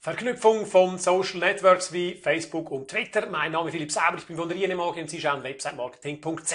Verknüpfung von Social Networks wie Facebook und Twitter. Mein Name ist Philipp Sauber, ich bin von der INMAG und Sie schauen websitemarketing.ch.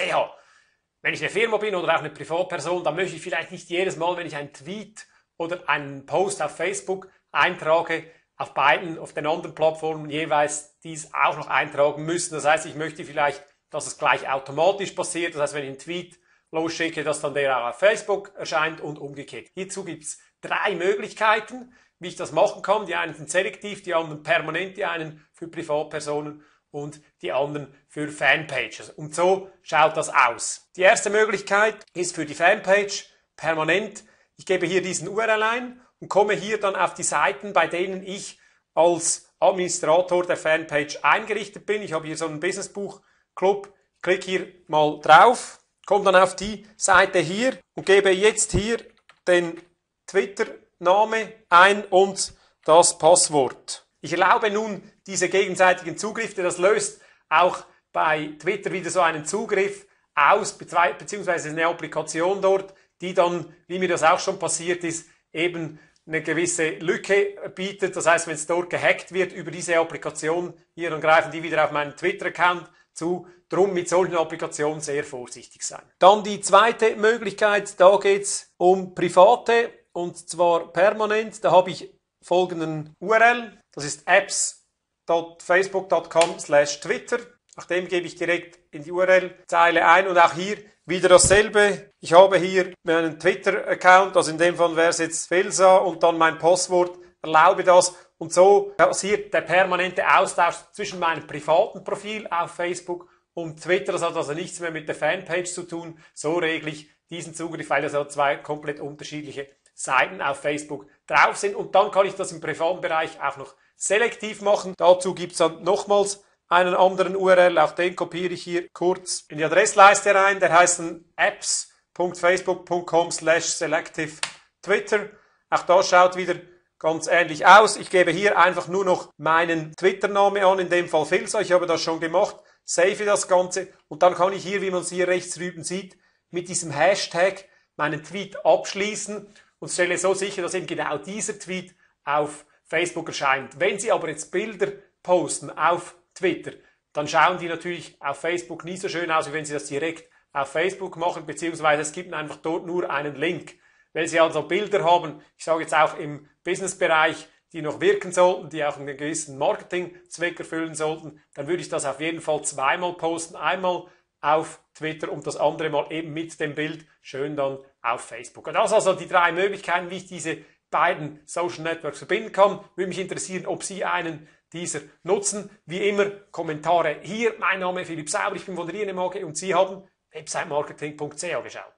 Wenn ich eine Firma bin oder auch eine Privatperson, dann möchte ich vielleicht nicht jedes Mal, wenn ich einen Tweet oder einen Post auf Facebook eintrage, auf den anderen Plattformen jeweils dies auch noch eintragen müssen. Das heißt, ich möchte vielleicht, dass es gleich automatisch passiert. Das heißt, wenn ich einen Tweet losschicke, dass dann der auch auf Facebook erscheint und umgekehrt. Hierzu gibt es 3 Möglichkeiten, wie ich das machen kann. Die einen sind selektiv, die anderen permanent, die einen für Privatpersonen und die anderen für Fanpages. Und so schaut das aus. Die erste Möglichkeit ist für die Fanpage permanent. Ich gebe hier diesen URL ein und komme hier dann auf die Seiten, bei denen ich als Administrator der Fanpage eingerichtet bin. Ich habe hier so einen Businessbuch-Club. Ich klicke hier mal drauf, komme dann auf die Seite hier und gebe jetzt hier den Twitter-Name ein und das Passwort. Ich erlaube nun diese gegenseitigen Zugriffe. Das löst auch bei Twitter wieder so einen Zugriff aus, beziehungsweise eine Applikation dort, die dann, wie mir das auch schon passiert ist, eben eine gewisse Lücke bietet. Das heißt, wenn es dort gehackt wird über diese Applikation hier, dann greifen die wieder auf meinen Twitter-Account zu. Drum mit solchen Applikationen sehr vorsichtig sein. Dann die zweite Möglichkeit, da geht es um private und zwar permanent. Da habe ich folgenden URL. Das ist apps.facebook.com/Twitter. Nach dem gebe ich direkt in die URL-Zeile ein und auch hier wieder dasselbe. Ich habe hier meinen Twitter-Account, also in dem Fall wäre es jetzt Felsa und dann mein Passwort, erlaube das und so passiert der permanente Austausch zwischen meinem privaten Profil auf Facebook und Twitter. Das hat also nichts mehr mit der Fanpage zu tun. So regle ich diesen Zugriff, weil das ja 2 komplett unterschiedliche Seiten auf Facebook drauf sind. Und dann kann ich das im privaten Bereich auch noch selektiv machen. Dazu gibt es dann nochmals einen anderen URL, auch den kopiere ich hier kurz in die Adressleiste rein. Der heißt dann apps.facebook.com/selectivetwitter. Auch das schaut wieder ganz ähnlich aus. Ich gebe hier einfach nur noch meinen Twitter-Namen an, in dem Fall Filsa. Ich habe das schon gemacht. Save das Ganze und dann kann ich hier, wie man es hier rechts drüben sieht, mit diesem Hashtag meinen Tweet abschließen und stelle so sicher, dass eben genau dieser Tweet auf Facebook erscheint. Wenn Sie aber jetzt Bilder posten auf Twitter, dann schauen die natürlich auf Facebook nie so schön aus, wie wenn Sie das direkt auf Facebook machen, beziehungsweise es gibt einfach dort nur einen Link. Wenn Sie also Bilder haben, ich sage jetzt auch im Businessbereich, die noch wirken sollten, die auch einen gewissen Marketingzweck erfüllen sollten, dann würde ich das auf jeden Fall 2-mal posten. Einmal auf Twitter und das andere Mal eben mit dem Bild schön dann auf Facebook. Und das sind also die 3 Möglichkeiten, wie ich diese beiden Social Networks verbinden kann. Würde mich interessieren, ob Sie einen dieser nutzen. Wie immer, Kommentare hier. Mein Name ist Philipp Sauber, ich bin von der INMAG und Sie haben websitemarketing.ch geschaut.